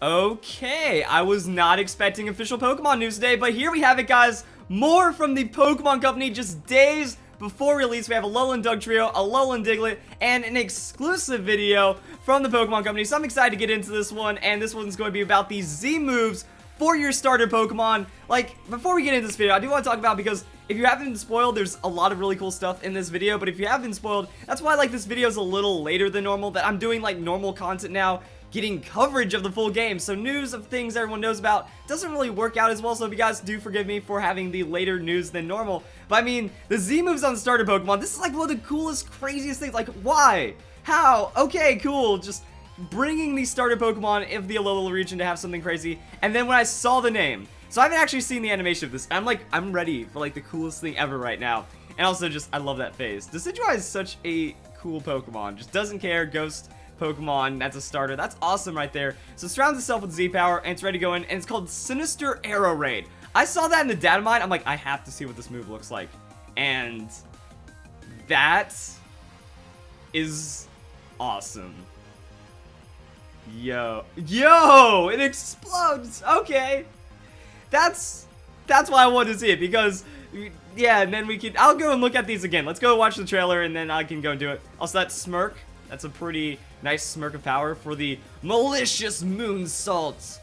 Okay, I was not expecting official Pokemon news today, but here we have it, guys. More from the Pokemon Company just days before release. We have a Alolan Dugtrio, a Alolan Diglett, and an exclusive video from the Pokemon Company. So I'm excited to get into this one, and this one's going to be about the Z moves for your starter Pokemon. Like, before we get into this video, I do want to talk about, because if you haven't been spoiled, there's a lot of really cool stuff in this video, but if you have been spoiled, that's why, like, this video is a little later than normal, that I'm doing, like, normal content now, getting coverage of the full game, so news of things everyone knows about doesn't really work out as well, so if you guys do forgive me for having the later news than normal. But I mean, the Z moves on starter Pokemon, this is like one of the coolest, craziest things. Like, why? How? Okay, cool, just bringing these starter Pokemon of the Alola region to have something crazy. And then when I saw the name, so I haven't actually seen the animation of this, I'm ready for like the coolest thing ever right now. And also just, I love that face. Decidueye is such a cool Pokemon, just doesn't care, ghost Pokemon, that's a starter. That's awesome right there. So it surrounds itself with Z power, and it's ready to go in, and it's called Sinister Arrow Raid. I saw that in the data mine. I'm like, I have to see what this move looks like. And that is awesome. Yo, it explodes. Okay. That's why I wanted to see it, because yeah, and then I'll go and look at these again. Let's go watch the trailer, and then I can go and do it. Also, that smirk, that's a pretty nice smirk of power for the malicious Moonsault.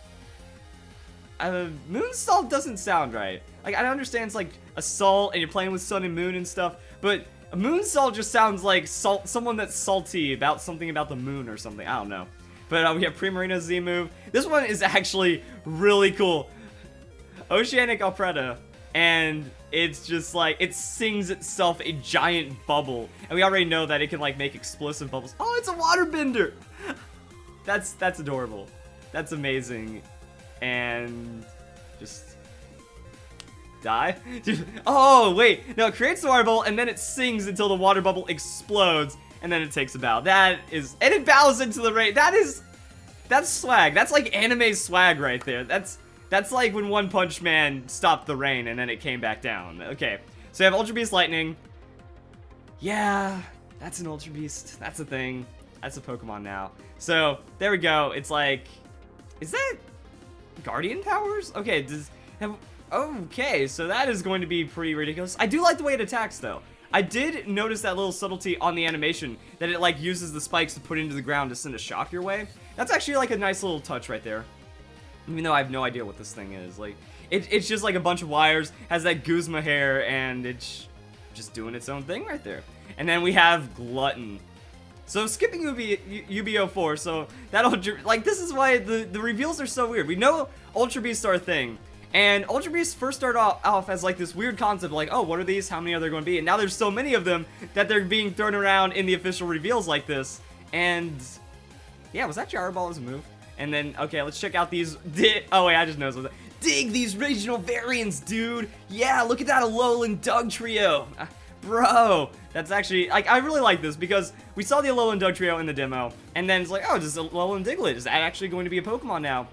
Moonsault doesn't sound right. Like, I understand it's like assault and you're playing with sun and moon and stuff, but a Moonsault just sounds like someone that's salty about something about the moon or something. I don't know. But we have Primarina Z move. This one is actually really cool. Oceanic Alfreda. And it's just like, it sings itself a giant bubble. And we already know that it can like make explosive bubbles. Oh, it's a waterbender! That's adorable. That's amazing. And just die? Oh, wait. No, it creates the water bubble and then it sings until the water bubble explodes. And then it takes a bow. And it bows into the rain. That's swag. That's like anime swag right there. That's like when One Punch Man stopped the rain and then it came back down. Okay, so you have Ultra Beast Lightning. Yeah, that's an Ultra Beast. That's a thing. That's a Pokemon now. So, there we go. It's like, is that Guardian powers? Okay, okay, so that is going to be pretty ridiculous. I do like the way it attacks, though. I did notice that little subtlety on the animation, that it like uses the spikes to put into the ground to send a shock your way. That's actually like a nice little touch right there. Even though I have no idea what this thing is. Like, it's just like a bunch of wires, has that Guzma hair, and it's just doing its own thing right there. And then we have Glutton. So skipping UB04, so that like, this is why the reveals are so weird. We know Ultra Beasts are a thing, and Ultra Beasts first started off as like this weird concept, like, oh, what are these? How many are there going to be? And now there's so many of them that they're being thrown around in the official reveals like this. And yeah, was that Gyro Ball as a move? And then, okay, let's check out these. Oh, wait, I just noticed that. Dig these regional variants, dude. Yeah, look at that Alolan Dugtrio. Bro, that's actually, like, I really like this because we saw the Alolan Dugtrio in the demo. And then it's like, oh, this is Alolan Diglett. Is that actually going to be a Pokemon now?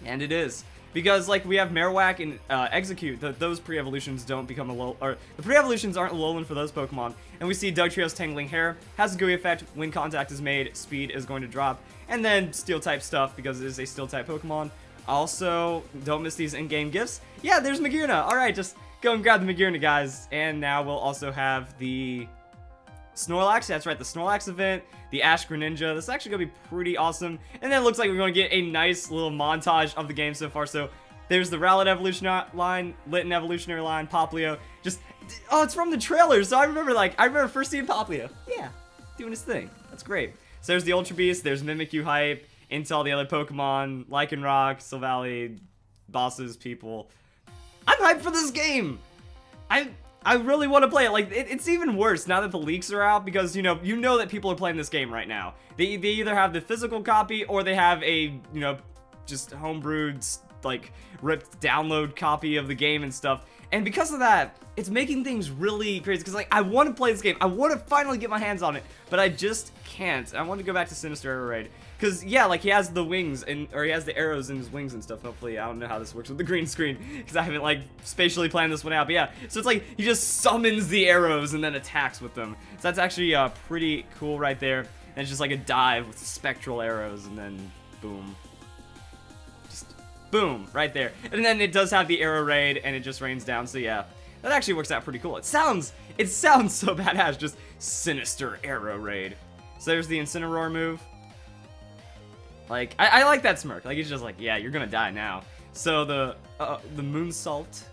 And it is. Because, like, we have Marowak and Execute. Those pre-evolutions don't become Alolan, or the pre-evolutions aren't Alolan for those Pokemon. And we see Dugtrio's Tangling Hair has a gooey effect. When contact is made, speed is going to drop. And then Steel-type stuff, because it is a Steel-type Pokemon. Also, don't miss these in-game gifts. Yeah, there's Magearna. Alright, just go and grab the Magearna, guys. And now we'll also have the Snorlax. That's right, the Snorlax event. The Ash Greninja. This is actually going to be pretty awesome. And then it looks like we're going to get a nice little montage of the game so far. So, there's the Rowlet evolutionary line, Litten evolutionary line, Poplio. Just, oh, it's from the trailer. So I remember first seeing Poplio. Yeah, doing his thing. That's great. So there's the Ultra Beast, there's Mimikyu hype, into all the other Pokemon, Lycanroc, Silvally, bosses, people. I'm hyped for this game! I really want to play it. Like, it's even worse now that the leaks are out, because, you know that people are playing this game right now. They either have the physical copy, or they have a, just homebrewed, like, ripped download copy of the game and stuff. And because of that, it's making things really crazy, because, like, I want to play this game. I want to finally get my hands on it, but I just can't. I want to go back to Sinister Arrow Raid. Because, yeah, like, he has the wings, or he has the arrows in his wings and stuff, hopefully. I don't know how this works with the green screen, because I haven't, like, spatially planned this one out. But, yeah, so it's like, he just summons the arrows and then attacks with them. So that's actually pretty cool right there. And it's just like a dive with spectral arrows, and then, boom. Just boom, right there. And then it does have the arrow raid, and it just rains down, so yeah. That actually works out pretty cool. It sounds so badass, just sinister arrow raid. So there's the Incineroar move. Like, I like that smirk. Like, he's just like, yeah, you're gonna die now. So the Moonsault,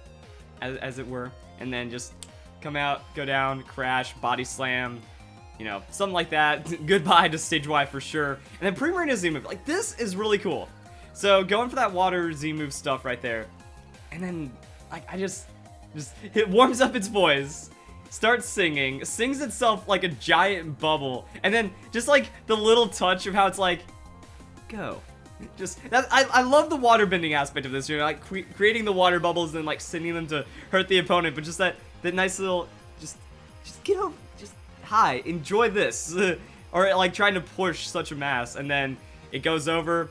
as it were, and then just come out, go down, crash, body slam, you know, something like that. Goodbye to stage Y for sure. And then pre-marina Z move. Like, this is really cool. So going for that water Z move stuff right there. And then, like, it warms up its voice, starts singing, sings itself like a giant bubble, and then just like the little touch of how it's like, go. Just that, I love the water bending aspect of this. You're like creating the water bubbles and like sending them to hurt the opponent, but just that nice little just get over, just hi, enjoy this, or like trying to push such a mass, and then it goes over,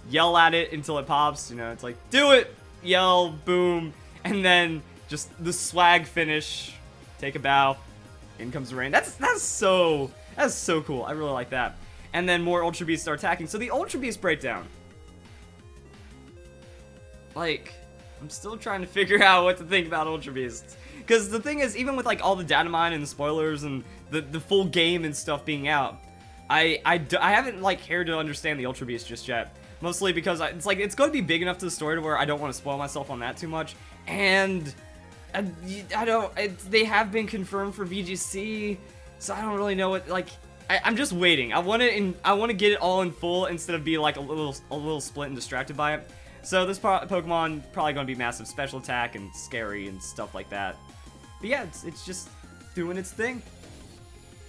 yell at it until it pops. You know, it's like do it, yell, boom, and then just the swag finish, take a bow, in comes the rain. That's so cool. I really like that. And then more Ultra Beasts start attacking. So the Ultra Beast breakdown. Like, I'm still trying to figure out what to think about Ultra Beasts. Because the thing is, even with like all the data mine and the spoilers and the full game and stuff being out, I haven't like cared to understand the Ultra Beast just yet. Mostly because it's like it's going to be big enough to the story to where I don't want to spoil myself on that too much. And I don't. They have been confirmed for VGC, so I don't really know what. Like, I'm just waiting. I want to get it all in full instead of be like a little split and distracted by it. So this Pokemon probably going to be massive special attack and scary and stuff like that. But yeah, it's just doing its thing.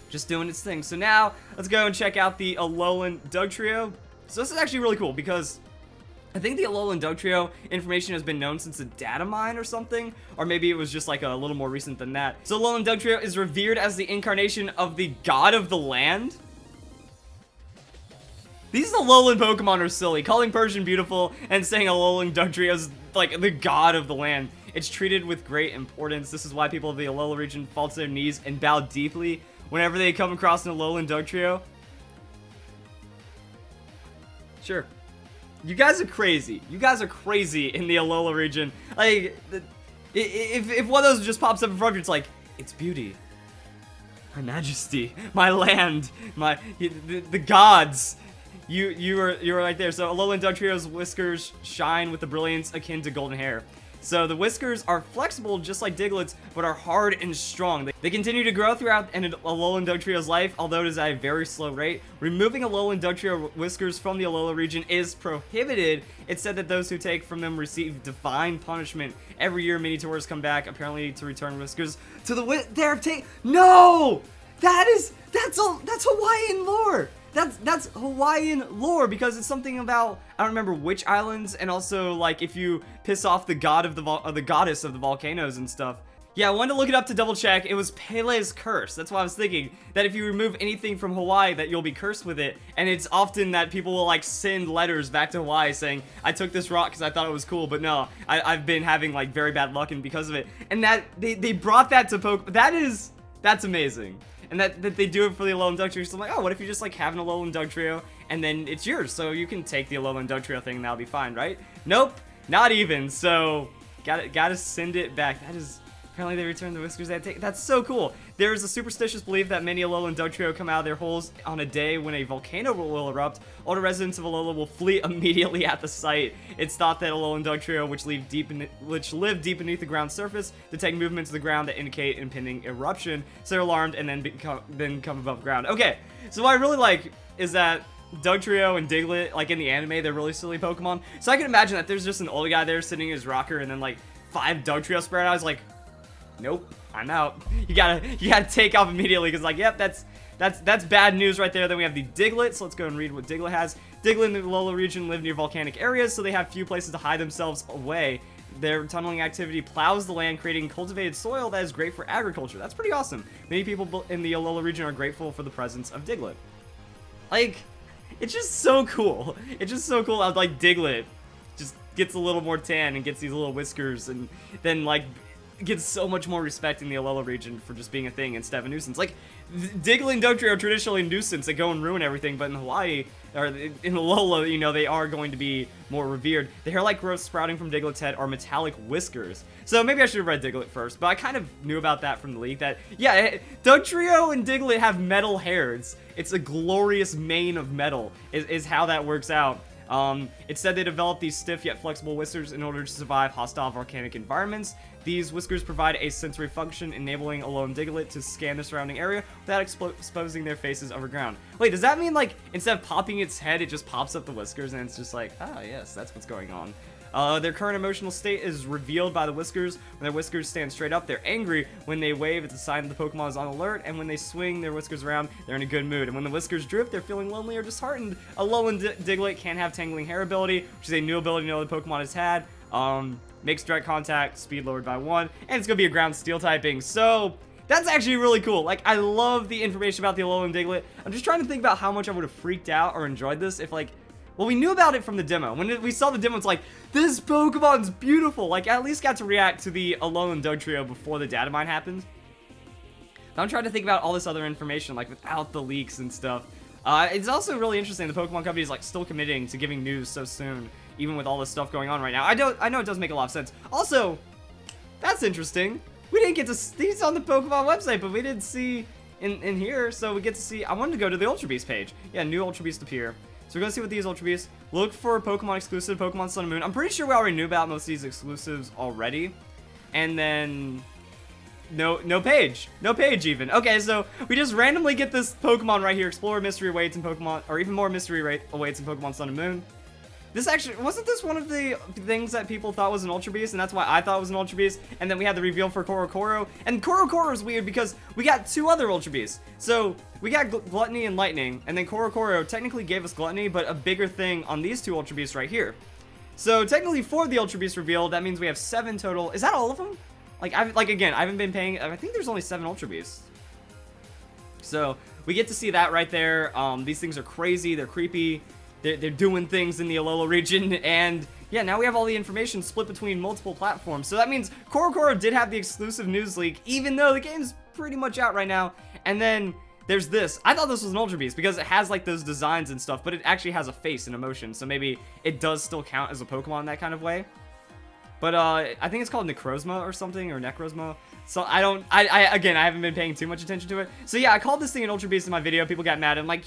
Just doing its thing. So now let's go and check out the Alolan Dugtrio. So this is actually really cool because I think the Alolan Dugtrio information has been known since the data mine or something, or maybe it was just like a little more recent than that. So Alolan Dugtrio is revered as the incarnation of the god of the land. These Alolan Pokemon are silly. Calling Persian beautiful and saying Alolan Dugtrio is like the god of the land. It's treated with great importance. This is why people of the Alola region fall to their knees and bow deeply whenever they come across an Alolan Dugtrio. Sure. You guys are crazy. You guys are crazy in the Alola region. Like, if one of those just pops up in front of you, it's like, it's beauty, my majesty, my land, the gods. You are right there. So Alolan Dugtrio's whiskers shine with the brilliance akin to golden hair. So the whiskers are flexible just like Diglett's, but are hard and strong. They continue to grow throughout Alolan Dugtrio's life, although it is at a very slow rate. Removing Alolan Dugtrio whiskers from the Alola region is prohibited. It's said that those who take from them receive divine punishment. Every year, many tourists come back, apparently to return whiskers to the No! That's Hawaiian lore! That's Hawaiian lore because it's something about, I don't remember which islands, and also like if you piss off the god of the goddess of the volcanoes and stuff. Yeah, I wanted to look it up to double check. It was Pele's curse. That's why I was thinking that if you remove anything from Hawaii that you'll be cursed with it. And it's often that people will like send letters back to Hawaii saying, I took this rock because I thought it was cool, but no, I've been having like very bad luck and because of it. And that they brought that to Pokemon. That's amazing. And that they do it for the Alolan Dugtrio. So I'm like, oh, what if you just like have an Alolan Dugtrio and then it's yours? So you can take the Alolan Dugtrio thing and that'll be fine, right? Nope, not even. So gotta send it back. That is, apparently they return the whiskers they take. That's so cool. There's a superstitious belief that many Alolan Dugtrio come out of their holes on a day when a volcano will erupt. Older residents of Alola will flee immediately at the site. It's thought that Alolan Dugtrio, which live deep beneath the ground's surface, detect movements of the ground that indicate impending eruption. So they're alarmed and then come above ground. Okay, so what I really like is that Dugtrio and Diglett, like in the anime, they're really silly Pokemon. So I can imagine that there's just an old guy there sitting in his rocker and then like 5 Dugtrio spread out. I was like, nope, I'm out. You gotta take off immediately because like, yep, that's bad news right there. Then we have the Diglett, so let's go and read what Diglett has. Diglett in the Alola region live near volcanic areas, so they have few places to hide themselves away. Their tunneling activity plows the land, creating cultivated soil that is great for agriculture. That's pretty awesome. Many people in the Alola region are grateful for the presence of Diglett. Like, it's just so cool. It's just so cool how like Diglett just gets a little more tan and gets these little whiskers and then like gets so much more respect in the Alola region for just being a thing instead of a nuisance. Like, Diglett and Dugtrio are traditionally a nuisance that go and ruin everything, but in Hawaii, or in Alola, you know, they are going to be more revered. The hair-like growth sprouting from Diglett's head are metallic whiskers. So maybe I should have read Diglett first, but I kind of knew about that from the leak, that, yeah, Dugtrio and Diglett have metal hair. It's a glorious mane of metal, is how that works out. It said they developed these stiff yet flexible whiskers in order to survive hostile volcanic environments. These whiskers provide a sensory function, enabling Alola and Diglett to scan the surrounding area without exposing their faces underground. Wait, does that mean, like, instead of popping its head, it just pops up the whiskers, and it's just like, ah, yes, that's what's going on. Their current emotional state is revealed by the whiskers. When their whiskers stand straight up, they're angry. When they wave, it's a sign that the Pokemon is on alert. And when they swing their whiskers around, they're in a good mood. And when the whiskers droop, they're feeling lonely or disheartened. Alola and Diglett can have Tangling Hair ability, which is a new ability no other Pokemon has had. Makes direct contact, speed lowered by 1, and it's gonna be a ground steel typing. So that's actually really cool. Like, I love the information about the Alola and Diglett. I'm just trying to think about how much I would have freaked out or enjoyed this if, like, well, we knew about it from the demo. When we saw the demo, it's like, this Pokemon's beautiful. Like, I at least got to react to the Alola and Dugtrio before the data mine happened. But I'm trying to think about all this other information, like, without the leaks and stuff. It's also really interesting the Pokemon Company is, like, still committing to giving news so soon, even with all this stuff going on right now. I know it does make a lot of sense. Also, that's interesting. We didn't get to see these on the Pokemon website, but we didn't see in here, so we get to see. I wanted to go to the Ultra Beast page. Yeah, new Ultra Beast appear. So we're gonna see what these Ultra Beasts. Look for Pokemon exclusive, Pokemon Sun and Moon. I'm pretty sure we already knew about most of these exclusives already. And then no page even. Okay, so we just randomly get this Pokemon right here. Explore mystery awaits in Pokemon, or even more mystery awaits in Pokemon Sun and Moon. This actually, wasn't this one of the things that people thought was an Ultra Beast, and that's why I thought it was an Ultra Beast, and then we had the reveal for Korokoro, and Korokoro is weird because we got 2 other Ultra Beasts. So, we got Gluttony and Lightning, and then Korokoro technically gave us Gluttony, but a bigger thing on these 2 Ultra Beasts right here. So, technically, for the Ultra Beast reveal, that means we have 7 total. Is that all of them? Like, again, I haven't been paying, I think there's only 7 Ultra Beasts. So, we get to see that right there. These things are crazy, they're creepy. They're doing things in the Alola region, and yeah, now we have all the information split between multiple platforms. So that means Korokoro did have the exclusive news leak, even though the game's pretty much out right now. And then there's this. I thought this was an Ultra Beast because it has like those designs and stuff, but it actually has a face and emotion. So maybe it does still count as a Pokemon in that kind of way. But I think it's called Necrozma or something, or Necrozma. So again, I haven't been paying too much attention to it. So yeah, I called this thing an Ultra Beast in my video. People got mad. I'm like,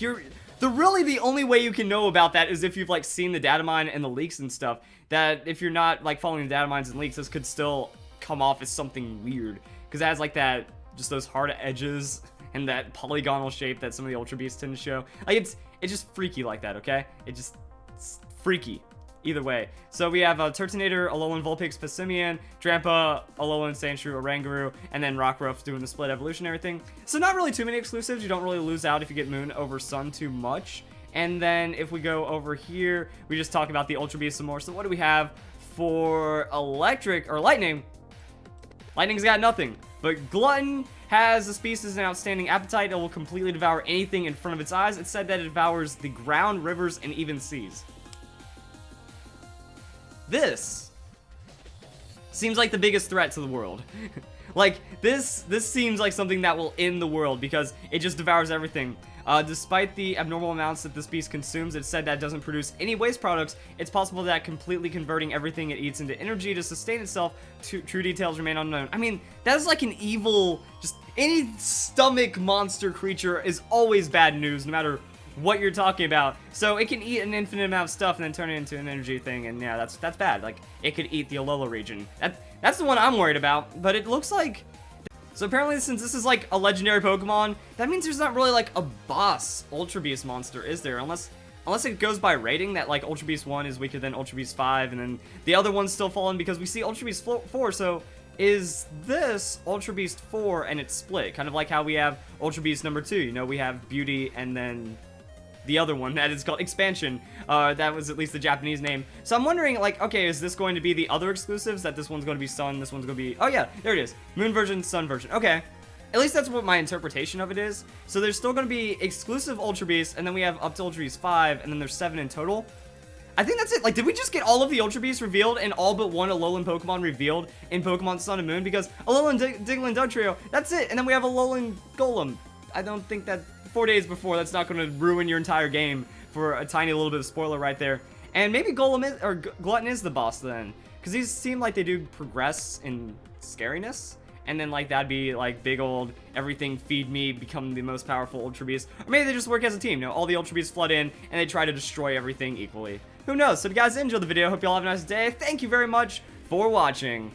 really the only way you can know about that is if you've like seen the data mine and the leaks and stuff. That if you're not like following the data mines and leaks, this could still come off as something weird because it has like that, just those hard edges and that polygonal shape that some of the Ultra Beasts tend to show. Like it's just freaky like that, okay? It's freaky. Either way. So we have Turtonator, Alolan Vulpix, Passimian, Drampa, Alolan Sandshrew, Oranguru, and then Rockruff doing the split evolutionary thing. So not really too many exclusives. You don't really lose out if you get Moon over Sun too much. And then if we go over here, we just talk about the Ultra Beast some more. So what do we have for Electric or Lightning? Lightning's got nothing. But Glutton has this beast as an outstanding appetite. It will completely devour anything in front of its eyes. It said that it devours the ground, rivers, and even seas. This seems like the biggest threat to the world. Like, this seems like something that will end the world because it just devours everything. Despite the abnormal amounts that this beast consumes, it said that it doesn't produce any waste products. It's possible that completely converting everything it eats into energy to sustain itself. True details remain unknown. I mean, that is like an evil, just any stomach monster creature is always bad news, no matter what you're talking about. So it can eat an infinite amount of stuff and then turn it into an energy thing, and yeah, that's bad. Like, it could eat the Alola region. That's the one I'm worried about, but it looks like... So apparently, since this is like a legendary Pokemon, that means there's not really like a boss Ultra Beast monster, is there? Unless it goes by rating, that like Ultra Beast 1 is weaker than Ultra Beast 5, and then the other one's still falling because we see Ultra Beast 4, so is this Ultra Beast 4 and it's split? Kind of like how we have Ultra Beast number 2, you know, we have Beauty and then the other one that is called Expansion. That was at least the Japanese name. So I'm wondering, like, okay, is this going to be the other exclusives? That this one's going to be Sun, this one's going to be... Oh yeah, there it is. Moon version, Sun version. Okay. At least that's what my interpretation of it is. So there's still going to be exclusive Ultra Beasts, and then we have up to Ultra Beast 5, and then there's 7 in total. I think that's it. Like, did we just get all of the Ultra Beasts revealed and all but one Alolan Pokemon revealed in Pokemon Sun and Moon? Because Alolan Diglett Dugtrio, that's it. And then we have Alolan Golem. I don't think that 4 days before, that's not going to ruin your entire game for a tiny little bit of spoiler right there. And maybe Golem is, or Glutton is the boss then. Because these seem like they do progress in scariness. And then, like, that'd be, like, big old everything feed me, become the most powerful Ultra Beast. Or maybe they just work as a team, you know, all the Ultra Beasts flood in, and they try to destroy everything equally. Who knows? So if you guys enjoyed the video, hope you all have a nice day. Thank you very much for watching.